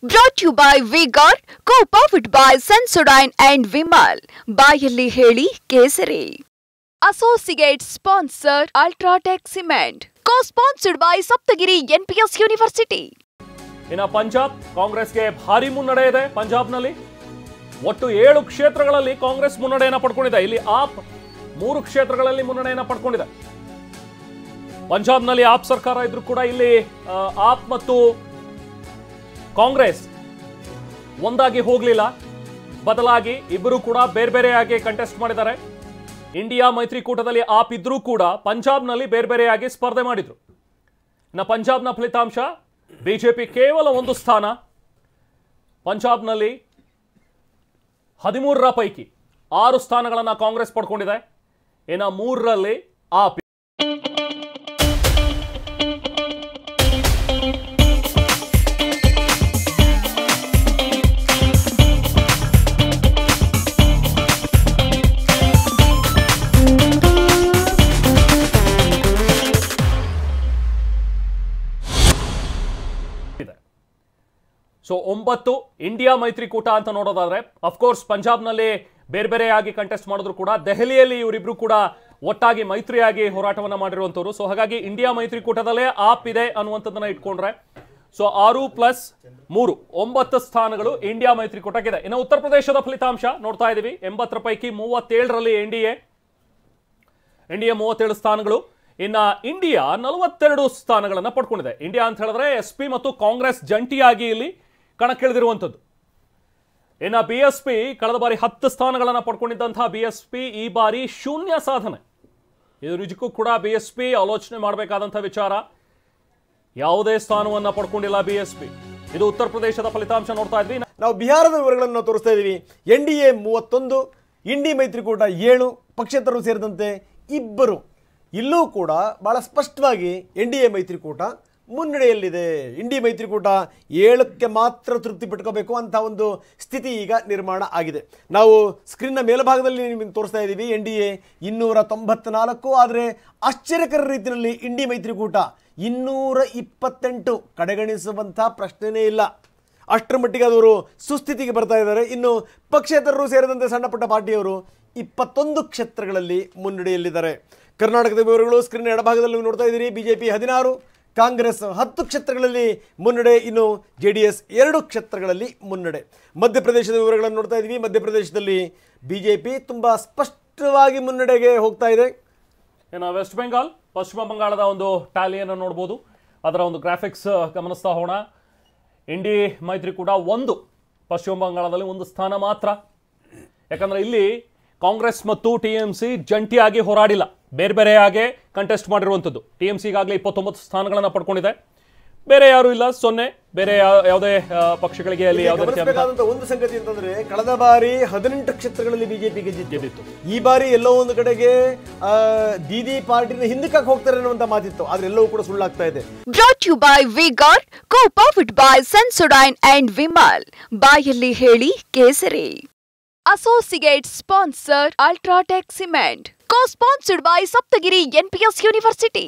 Brought to you by V-Guard, co-powered by Sensodyne and Vimal. ಬಾಯಲ್ಲಿ ಹೇಳಿ ಕೇಸರಿ. Associate sponsor Ultratech Cement. Co-sponsored by Saptagiri NPS University. ಇನ್ನು ಪಂಜಾಬ್ ಕಾಂಗ್ರೆಸ್ಗೆ ಭಾರಿ ಮುನ್ನಡೆ ಇದೆ. ಪಂಜಾಬ್ನಲ್ಲಿ ಒಟ್ಟು 7 ಕ್ಷೇತ್ರಗಳಲ್ಲಿ ಕಾಂಗ್ರೆಸ್ ಮುನ್ನಡೆಯನ್ನು ಪಡ್ಕೊಂಡಿದೆ. ಇಲ್ಲಿ ಆಪ್ 3 ಕ್ಷೇತ್ರಗಳಲ್ಲಿ ಮುನ್ನಡೆಯನ್ನು ಪಡ್ಕೊಂಡಿದೆ. ಪಂಜಾಬ್ನಲ್ಲಿ ಆಪ್ ಸರ್ಕಾರ ಇದ್ರೂ ಕೂಡ ಇಲ್ಲಿ ಆಪ್ ಮತ್ತು ಕಾಂಗ್ರೆಸ್ ಒಂದಾಗಿ ಹೋಗಲಿಲ್ಲ. ಬದಲಾಗಿ ಇಬ್ಬರು ಕೂಡ ಬೇರೆ ಬೇರೆಯಾಗಿ ಕಂಟೆಸ್ಟ್ ಮಾಡಿದ್ದಾರೆ. ಇಂಡಿಯಾ ಮೈತ್ರಿಕೂಟದಲ್ಲಿ ಆಪ್ ಇದ್ರೂ ಕೂಡ ಪಂಜಾಬ್ನಲ್ಲಿ ಬೇರೆ ಬೇರೆಯಾಗಿ ಸ್ಪರ್ಧೆ ಮಾಡಿದ್ರು. ಇನ್ನು ಪಂಜಾಬ್ನ ಫಲಿತಾಂಶ ಬಿಜೆಪಿ ಕೇವಲ 1 ಸ್ಥಾನ. ಪಂಜಾಬ್ನಲ್ಲಿ 13ರ ಪೈಕಿ 6 ಸ್ಥಾನಗಳನ್ನು ಕಾಂಗ್ರೆಸ್ ಪಡ್ಕೊಂಡಿದೆ. ಇನ್ನು 3ರಲ್ಲಿ ಆಪ್. ಸೊ 9 ಇಂಡಿಯಾ ಮೈತ್ರಿಕೂಟ ಅಂತ ನೋಡೋದಾದ್ರೆ ಅಫ್ಕೋರ್ಸ್ ಪಂಜಾಬ್ನಲ್ಲಿ ಬೇರೆ ಬೇರೆಯಾಗಿ ಕಂಟೆಸ್ಟ್ ಮಾಡಿದ್ರು ಕೂಡ ದೆಹಲಿಯಲ್ಲಿ ಇವರಿಬ್ರು ಕೂಡ ಒಟ್ಟಾಗಿ ಮೈತ್ರಿಯಾಗಿ ಹೋರಾಟವನ್ನ ಮಾಡಿರುವಂತವ್ರು. ಸೊ ಹಾಗಾಗಿ ಇಂಡಿಯಾ ಮೈತ್ರಿಕೂಟದಲ್ಲೇ ಆಪ್ ಇದೆ ಅನ್ನುವಂಥದ್ದನ್ನ ಇಟ್ಕೊಂಡ್ರೆ ಸೊ 6+3 9 ಸ್ಥಾನಗಳು ಇಂಡಿಯಾ ಮೈತ್ರಿಕೂಟಕ್ಕಿದೆ. ಇನ್ನು ಉತ್ತರ ಪ್ರದೇಶದ ಫಲಿತಾಂಶ ನೋಡ್ತಾ ಇದೀವಿ. 80 ಪೈಕಿ 37ರಲ್ಲಿ ಎನ್ಡಿಎ 37 ಸ್ಥಾನಗಳು. ಇನ್ನ ಇಂಡಿಯಾ 42 ಸ್ಥಾನಗಳನ್ನು ಪಡ್ಕೊಂಡಿದೆ. ಇಂಡಿಯಾ ಅಂತ ಹೇಳಿದ್ರೆ ಎಸ್ಪಿ ಮತ್ತು ಕಾಂಗ್ರೆಸ್ ಜಂಟಿಯಾಗಿ ಇಲ್ಲಿ ಕಣಕ್ಕಿಳಿದಿರುವಂಥದ್ದು. ಇನ್ನು ಬಿಎಸ್ಪಿ ಕಳೆದ ಬಾರಿ 10 ಸ್ಥಾನಗಳನ್ನು ಪಡ್ಕೊಂಡಿದ್ದಂತಹ ಬಿಎಸ್ಪಿ ಈ ಬಾರಿ ಶೂನ್ಯ ಸಾಧನೆ. ಇದು ನಿಜಕ್ಕೂ ಕೂಡ ಬಿಎಸ್ಪಿ ಆಲೋಚನೆ ಮಾಡಬೇಕಾದಂತಹ ವಿಚಾರ. ಯಾವುದೇ ಸ್ಥಾನವನ್ನ ಪಡ್ಕೊಂಡಿಲ್ಲ ಬಿಎಸ್ಪಿ. ಇದು ಉತ್ತರ ಪ್ರದೇಶದ ಫಲಿತಾಂಶ ನೋಡ್ತಾ ಇದ್ವಿ. ನಾವು ಬಿಹಾರದ ವಿವರಗಳನ್ನು ತೋರಿಸ್ತಾ ಇದ್ದೀವಿ. ಎನ್ಡಿಎ 31, ಇಂಡಿ ಮೈತ್ರಿಕೂಟ 7, ಪಕ್ಷೇತರರು ಸೇರಿದಂತೆ 2. ಇಲ್ಲೂ ಕೂಡ ಬಹಳ ಸ್ಪಷ್ಟವಾಗಿ ಎನ್ಡಿಎ ಮೈತ್ರಿಕೂಟ ಮುನ್ನಡೆಯಲ್ಲಿದೆ. ಇಂಡಿ ಮೈತ್ರಿಕೂಟ 7ಕ್ಕೆ ಮಾತ್ರ ತೃಪ್ತಿ ಪಟ್ಕೋಬೇಕು ಅಂತ ಒಂದು ಸ್ಥಿತಿ ಈಗ ನಿರ್ಮಾಣ ಆಗಿದೆ. ನಾವು ಸ್ಕ್ರೀನ್ನ ಮೇಲ್ಭಾಗದಲ್ಲಿ ನಿಮಗೆ ತೋರಿಸ್ತಾ ಇದ್ದೀವಿ. ಎನ್ಡಿಎ 294, ಆದರೆ ಆಶ್ಚರ್ಯಕರ ರೀತಿಯಲ್ಲಿ ಇಂಡಿ ಮೈತ್ರಿಕೂಟ 228. ಕಡೆಗಣಿಸುವಂಥ ಪ್ರಶ್ನೆನೇ ಇಲ್ಲ. ಅಷ್ಟರ ಮಟ್ಟಿಗೆ ಅವರು ಸುಸ್ಥಿತಿಗೆ ಬರ್ತಾ ಇದ್ದಾರೆ. ಇನ್ನು ಪಕ್ಷೇತರರು ಸೇರಿದಂತೆ ಸಣ್ಣ ಪುಟ್ಟ ಪಾರ್ಟಿಯವರು 21 ಕ್ಷೇತ್ರಗಳಲ್ಲಿ ಮುನ್ನಡೆಯಲ್ಲಿದ್ದಾರೆ. ಕರ್ನಾಟಕದ ವಿವರಗಳು ಸ್ಕ್ರೀನ್ ಎಡಭಾಗದಲ್ಲಿ ನೋಡ್ತಾ ಇದ್ದೀರಿ. ಬಿಜೆಪಿ 16, ಕಾಂಗ್ರೆಸ್ 10 ಕ್ಷೇತ್ರಗಳಲ್ಲಿ ಮುನ್ನಡೆ. ಇನ್ನು JDS 2 ಕ್ಷೇತ್ರಗಳಲ್ಲಿ ಮುನ್ನಡೆ. ಮಧ್ಯಪ್ರದೇಶದ ವಿವರಗಳನ್ನು ನೋಡ್ತಾ ಇದ್ದೀವಿ. ಮಧ್ಯಪ್ರದೇಶದಲ್ಲಿ ಬಿಜೆಪಿ ತುಂಬ ಸ್ಪಷ್ಟವಾಗಿ ಮುನ್ನಡೆಗೆ ಹೋಗ್ತಾ ಇದೆ. ಇನ್ನು ವೆಸ್ಟ್ ಬೆಂಗಾಲ್, ಪಶ್ಚಿಮ ಬಂಗಾಳದ ಒಂದು ಟ್ಯಾಲಿಯನ್ನು ನೋಡ್ಬೋದು. ಅದರ ಒಂದು ಗ್ರಾಫಿಕ್ಸ್ ಗಮನಿಸ್ತಾ ಹೋಗೋಣ. ಇಂಡಿ ಮೈತ್ರಿಕೂಟ 1, ಪಶ್ಚಿಮ ಬಂಗಾಳದಲ್ಲಿ 1 ಸ್ಥಾನ ಮಾತ್ರ. ಯಾಕಂದ್ರೆ ಇಲ್ಲಿ ಕಾಂಗ್ರೆಸ್ ಮತ್ತು TMC ಜಂಟಿಯಾಗಿ ಹೋರಾಡಿಲ್ಲ, ಬೇರೆ ಬೇರೆಯಾಗಿ ಕಂಟೆಸ್ಟ್ ಮಾಡಿರುವಂಥದ್ದು. TMC ಈಗಾಗಲೇ 29 ಸ್ಥಾನಗಳನ್ನು ಪಡ್ಕೊಂಡಿದೆ. ಬೇರೆ ಯಾರು ಇಲ್ಲ, 0. ಬೇರೆ ಯಾವುದೇ ಪಕ್ಷಗಳಿಗೆ ಅಲ್ಲಿ ಒಂದು ಸಂಗತಿ ಅಂತಂದ್ರೆ ಕಳೆದ ಬಾರಿ 18 ಕ್ಷೇತ್ರಗಳಲ್ಲಿ ಬಿಜೆಪಿ ಗೆದ್ದಿತ್ತು. ಈ ಬಾರಿ ಎಲ್ಲೋ ಒಂದು ಕಡೆಗೆ ದೀದಿ ಪಾರ್ಟಿನ ಹಿಂದಕ್ಕೆ ಹೋಗ್ತಾರೆ ಅನ್ನುವಂತ ಮಾತಿತ್ತು. ಆದ್ರೆ ಎಲ್ಲವೂ ಕೂಡ ಸುಳ್ಳಾಗ್ತಾ ಇದೆ. Brought to you by V-Guard, co-powered by Sensodyne and Vimal. ಬಾಯಲ್ಲಿ ಹೇಳಿ ಕೇಸರಿ. Associate sponsor Ultratech Cement. Co-sponsored by Saptagiri NPS University.